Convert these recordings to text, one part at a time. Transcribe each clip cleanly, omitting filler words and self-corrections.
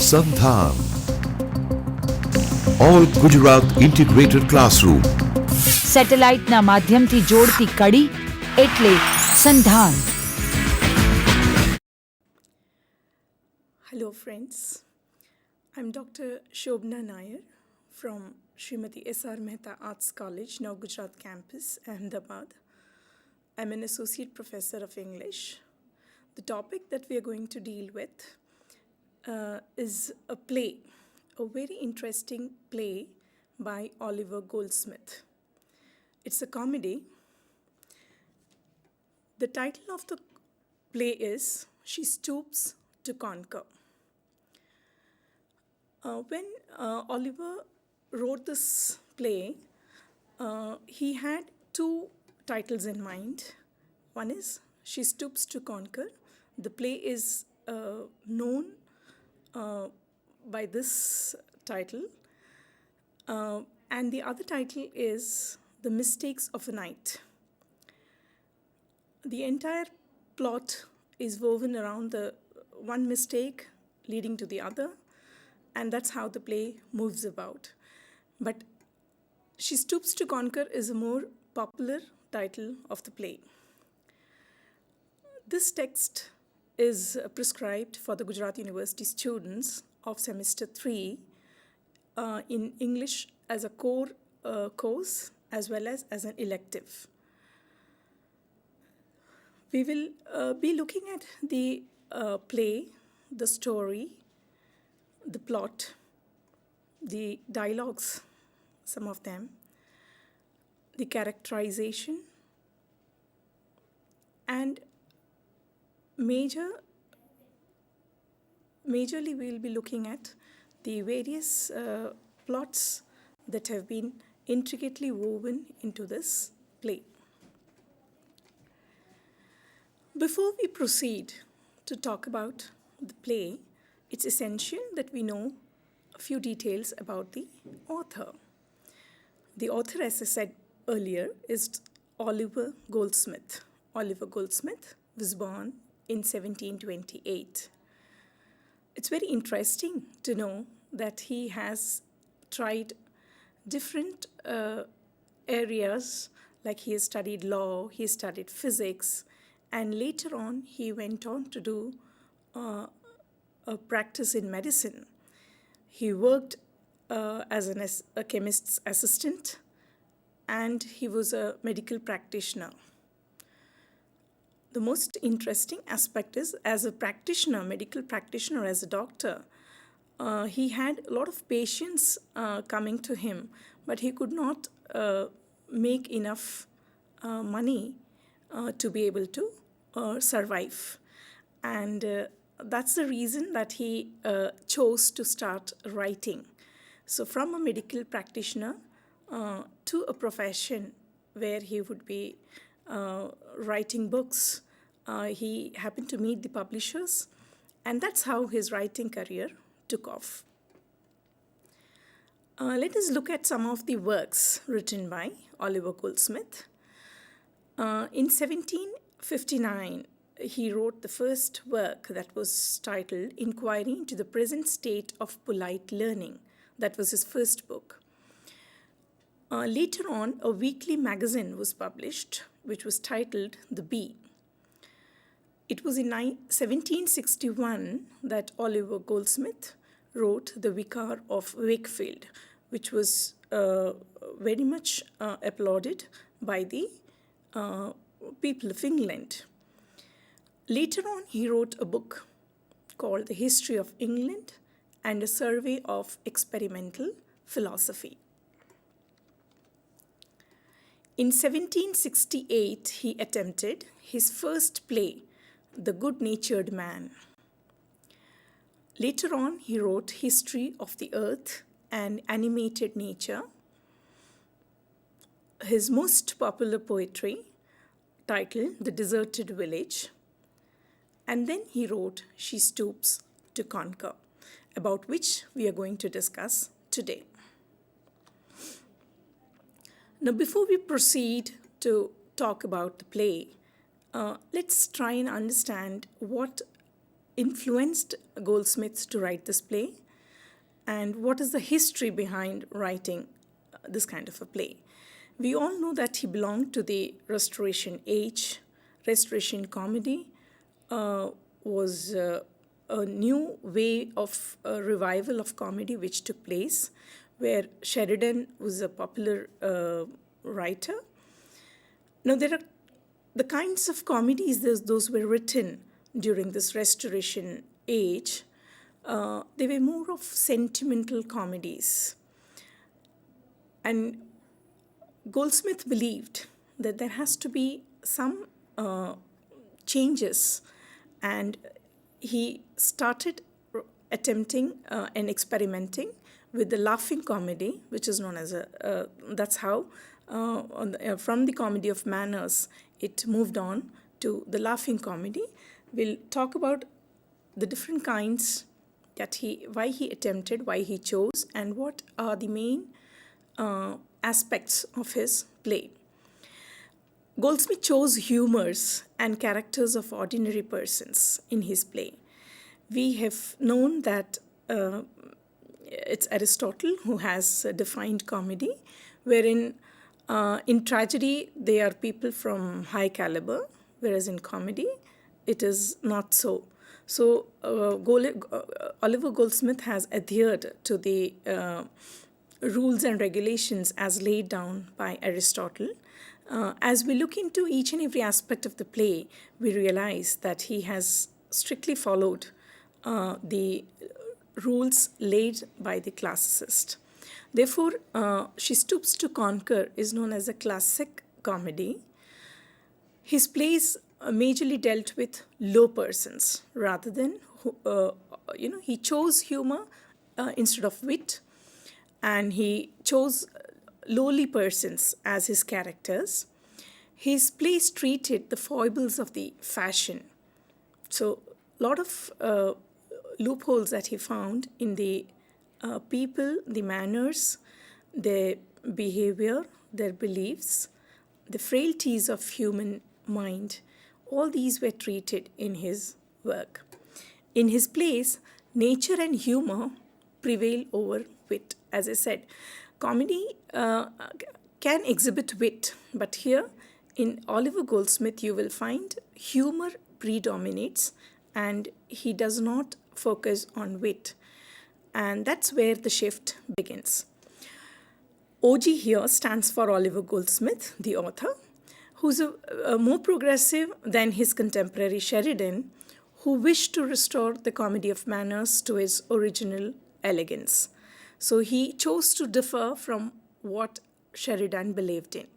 SANDHAN, All Gujarat Integrated Classroom. સેટેલાઇટના માધ્યમથી જોડતી કડી એટલે સંધાન. Hello friends, I'm Dr. Shobna Nair from Srimati S.R. Mehta Arts College, Now Gujarat Campus, Ahmedabad. I'm an Associate Professor of English. The topic that we are going to deal with is a play, a very interesting play by Oliver Goldsmith. It's a comedy. The title of the play is She Stoops to Conquer. When Oliver wrote this play, he had two titles in mind. One is She Stoops to Conquer. The play is known by this title. And the other title is The Mistakes of a Night. The entire plot is woven around the one mistake leading to the other, and that's how the play moves about. But She Stoops to Conquer is a more popular title of the play. This text is prescribed for the Gujarat University students of semester 3 in English as a core course as well as an elective. We will be looking at the play, the story, the plot, the dialogues, some of them, the characterization, and majorly we'll be looking at the various plots that have been intricately woven into this play. Before we proceed to talk about the play, it's essential that we know a few details about the author. The author, as I said earlier, is Oliver Goldsmith. Oliver Goldsmith was born in 1728. It's very interesting to know that he has tried different areas, like he has studied law, he studied physics, and later on he went on to do a practice in medicine. He worked as a chemist's assistant, and he was a medical practitioner. The most interesting aspect is, as a practitioner, medical practitioner, as a doctor, he had a lot of patients coming to him, but he could not make enough money to be able to survive. And that's the reason that he chose to start writing. So from a medical practitioner to a profession where he would be writing books, he happened to meet the publishers, and that's how his writing career took off. Let us look at some of the works written by Oliver Goldsmith. In 1759, he wrote the first work that was titled Inquiry into the Present State of Polite Learning. That was his first book. Later on, a weekly magazine was published, which was titled The Bee. It was in 1761 that Oliver Goldsmith wrote The Vicar of Wakefield, which was very much applauded by the people of England. Later on, he wrote a book called The History of England and a Survey of Experimental Philosophy. In 1768, he attempted his first play, The Good-Natured Man. Later on, he wrote History of the Earth and Animated Nature. His most popular poetry, titled The Deserted Village. And then he wrote She Stoops to Conquer, about which we are going to discuss today. Now, before we proceed to talk about the play, let's try and understand what influenced Goldsmith to write this play, and what is the history behind writing this kind of a play. We all know that he belonged to the Restoration age. Restoration comedy was a new way of revival of comedy which took place, where Sheridan was a popular writer. Now, there are the kinds of comedies, those were written during this Restoration age. They were more of sentimental comedies. And Goldsmith believed that there has to be some changes, and he started attempting and experimenting with the laughing comedy, which is known as that's how from the comedy of manners it moved on to the laughing comedy. We'll talk about the different kinds that why he attempted, why he chose, and what are the main aspects of his play. Goldsmith chose humors and characters of ordinary persons in his play. We have known that it's Aristotle who has defined comedy, wherein in tragedy they are people from high caliber, whereas in comedy it is not so. So Oliver Goldsmith has adhered to the rules and regulations as laid down by Aristotle. As we look into each and every aspect of the play, we realize that he has strictly followed the rules laid by the classicist. Therefore, She Stoops to Conquer is known as a classic comedy. His plays majorly dealt with low persons rather than, he chose humor instead of wit, and he chose lowly persons as his characters. His plays treated the foibles of the fashion. So, a lot of loopholes that he found in the people, the manners, their behavior, their beliefs, the frailties of human mind, all these were treated in his work. In his plays, nature and humor prevail over wit. As I said, comedy can exhibit wit, but here in Oliver Goldsmith you will find humor predominates and he does not focus on wit. And that's where the shift begins. OG here stands for Oliver Goldsmith, the author, who's more progressive than his contemporary Sheridan, who wished to restore the comedy of manners to its original elegance. So he chose to differ from what Sheridan believed in.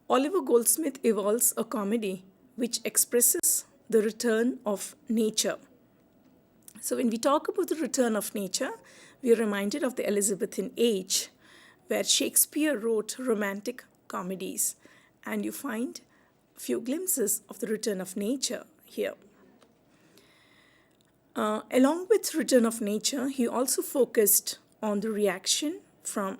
Oliver Goldsmith evolves a comedy which expresses the return of nature. So when we talk about the return of nature, we are reminded of the Elizabethan age, where Shakespeare wrote romantic comedies, and you find a few glimpses of the return of nature here. Along with return of nature, he also focused on the reaction from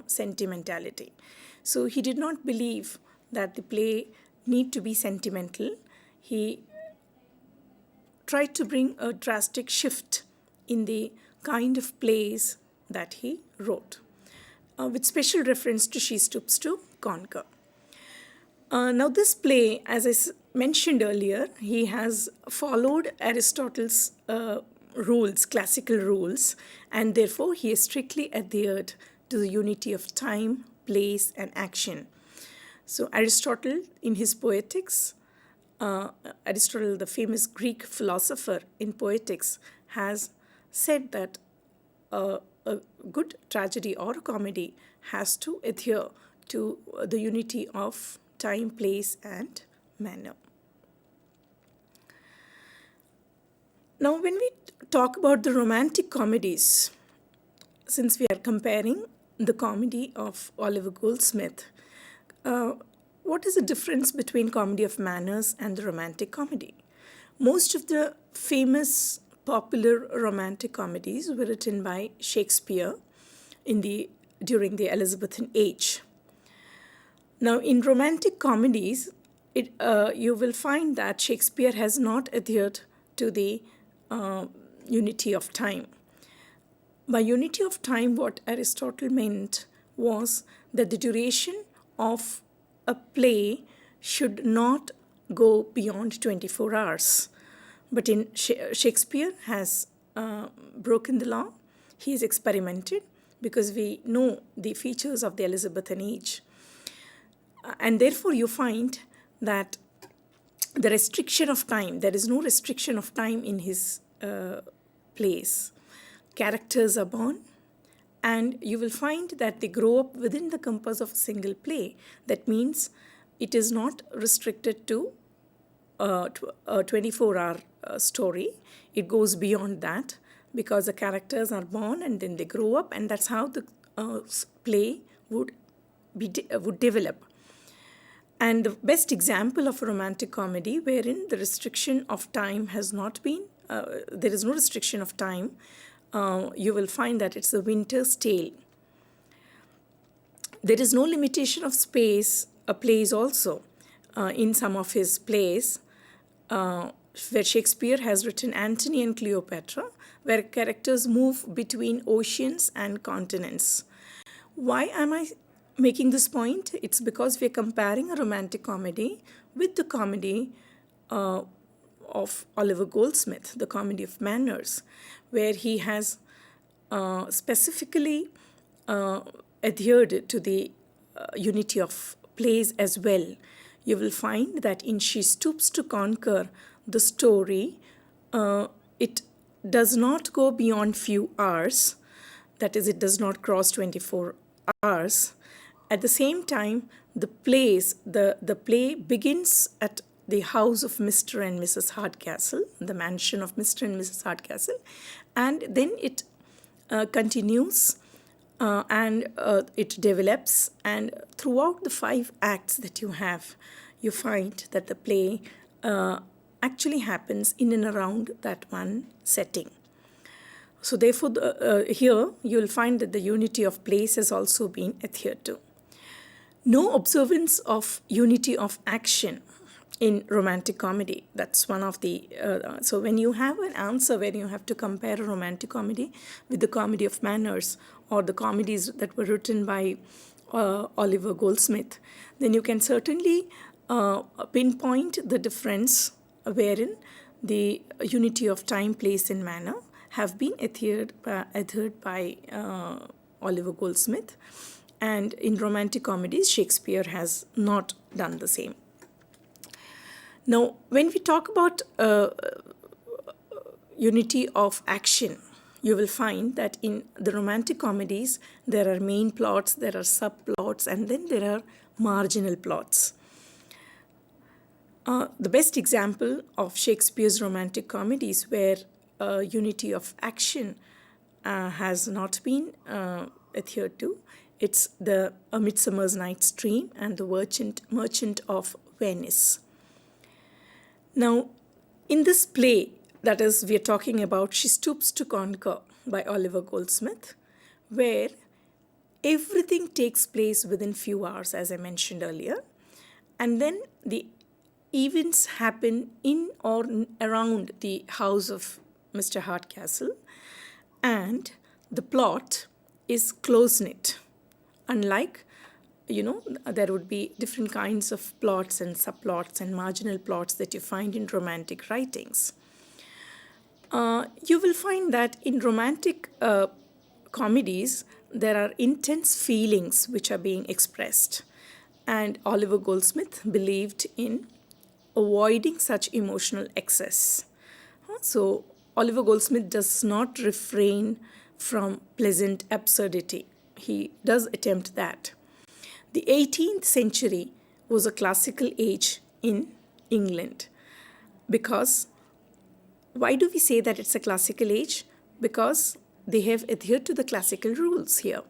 sentimentality. So he did not believe that the play need to be sentimental. He tried to bring a drastic shift in the kind of plays that he wrote, with special reference to She Stoops to Conquer. Now this play, as I mentioned earlier, he has followed Aristotle's rules, classical rules, and therefore he is strictly adhered to the unity of time, place, and action. So Aristotle, in his Poetics, Aristotle, the famous Greek philosopher in Poetics, has said that a good tragedy or a comedy has to adhere to the unity of time, place, and manner. Now, when we talk about the romantic comedies, since we are comparing the comedy of Oliver Goldsmith, what is the difference between comedy of manners and the romantic comedy? Most of the famous popular romantic comedies were written by Shakespeare during the Elizabethan age. Now, in romantic comedies, you will find that Shakespeare has not adhered to the unity of time. By unity of time, what Aristotle meant was that the duration of a play should not go beyond 24 hours. But in Shakespeare has broken the law. He has experimented because we know the features of the Elizabethan age. And therefore you find that the restriction of time, there is no restriction of time in his plays. Characters are born, and you will find that they grow up within the compass of a single play. That means it is not restricted to a 24-hour story. It goes beyond that because the characters are born and then they grow up, and that's how the play would develop. And the best example of a romantic comedy wherein the restriction of time has not been, there is no restriction of time, you will find that it's The Winter's Tale. There is no limitation of space, plays also, in some of his plays, where Shakespeare has written Antony and Cleopatra, where characters move between oceans and continents. Why am I making this point? It's because we are comparing a romantic comedy with the comedy of Oliver Goldsmith, the Comedy of Manners, where he has specifically adhered to the unity of plays as well. You will find that in She Stoops to Conquer, the story, it does not go beyond few hours. That is, it does not cross 24 hours. At the same time, the play begins at the house of Mr. and Mrs. Hardcastle, the mansion of Mr. and Mrs. Hardcastle, and then it continues and it develops, and throughout the 5 acts that you have, you find that the play actually happens in and around that one setting. So therefore, here you will find that the unity of place has also been adhered to. No observance of unity of action in romantic comedy. That's one of the... so when you have an answer where you have to compare a romantic comedy with the Comedy of Manners or the comedies that were written by Oliver Goldsmith, then you can certainly pinpoint the difference wherein the unity of time, place and manner have been adhered by Oliver Goldsmith. And in romantic comedies, Shakespeare has not done the same. Now, when we talk about unity of action, you will find that in the romantic comedies, there are main plots, there are subplots, and then there are marginal plots. The best example of Shakespeare's romantic comedies where unity of action has not been adhered to, it's the A Midsummer's Night's Dream and the Merchant of Venice. Now, in this play, that is, we are talking about She Stoops to Conquer by Oliver Goldsmith, where everything takes place within few hours, as I mentioned earlier, and then the events happen in or around the house of Mr. Hardcastle, and the plot is close-knit. Unlike, there would be different kinds of plots and subplots and marginal plots that you find in romantic writings. You will find that in romantic comedies, there are intense feelings which are being expressed. And Oliver Goldsmith believed in avoiding such emotional excess. So Oliver Goldsmith does not refrain from pleasant absurdity. He does attempt that. The 18th century was a classical age in England. Because, why do we say that it's a classical age? Because they have adhered to the classical rules here.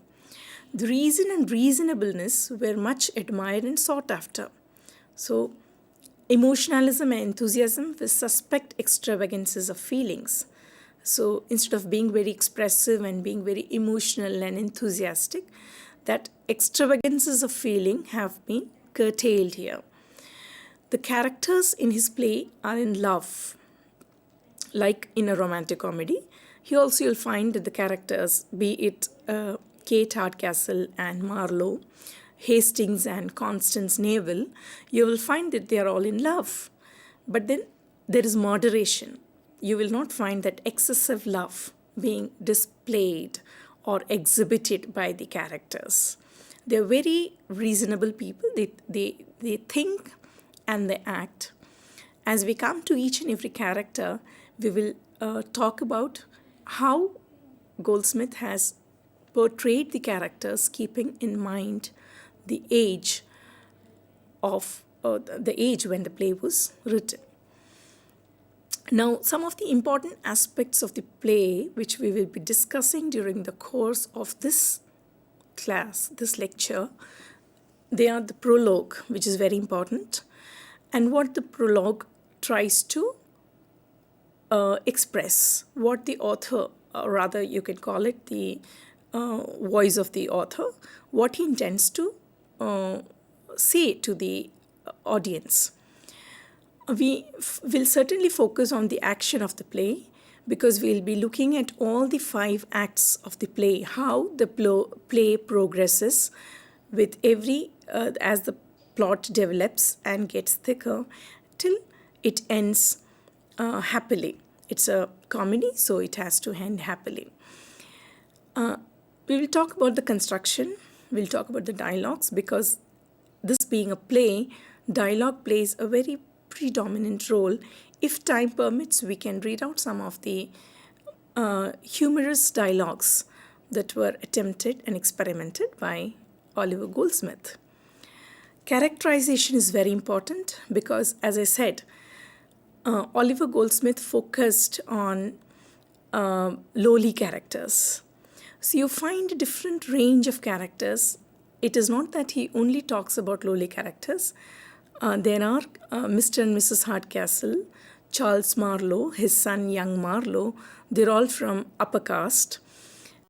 The reason and reasonableness were much admired and sought after. So, emotionalism and enthusiasm were suspect extravagances of feelings. So instead of being very expressive and being very emotional and enthusiastic, that extravagances of feeling have been curtailed here. The characters in his play are in love. like in a romantic comedy. Here also you'll find that the characters, be it Kate Hardcastle and Marlowe, Hastings and Constance Neville, you will find that they are all in love. But then there is moderation. You will not find that excessive love being displayed or exhibited by the characters. They're very reasonable people. They think and they act. As we come to each and every character, we will talk about how Goldsmith has portrayed the characters, keeping in mind the age of the age when the play was written. Now, some of the important aspects of the play which we will be discussing during the course of this class, this lecture, they are the prologue, which is very important, and what the prologue tries to express, what the author, or rather you can call it the voice of the author, what he intends to say to the audience. We will certainly focus on the action of the play because we'll be looking at all the 5 acts of the play, how the play progresses with every, as the plot develops and gets thicker till it ends happily. It's a comedy, so it has to end happily. We will talk about the construction, we'll talk about the dialogues, because this being a play, dialogue plays a very predominant role. If time permits, we can read out some of the humorous dialogues that were attempted and experimented by Oliver Goldsmith. Characterization is very important because, as I said, Oliver Goldsmith focused on lowly characters. So you find a different range of characters. It is not that he only talks about lowly characters. There are Mr. and Mrs. Hardcastle, Charles Marlowe, his son young Marlowe. They're all from upper caste.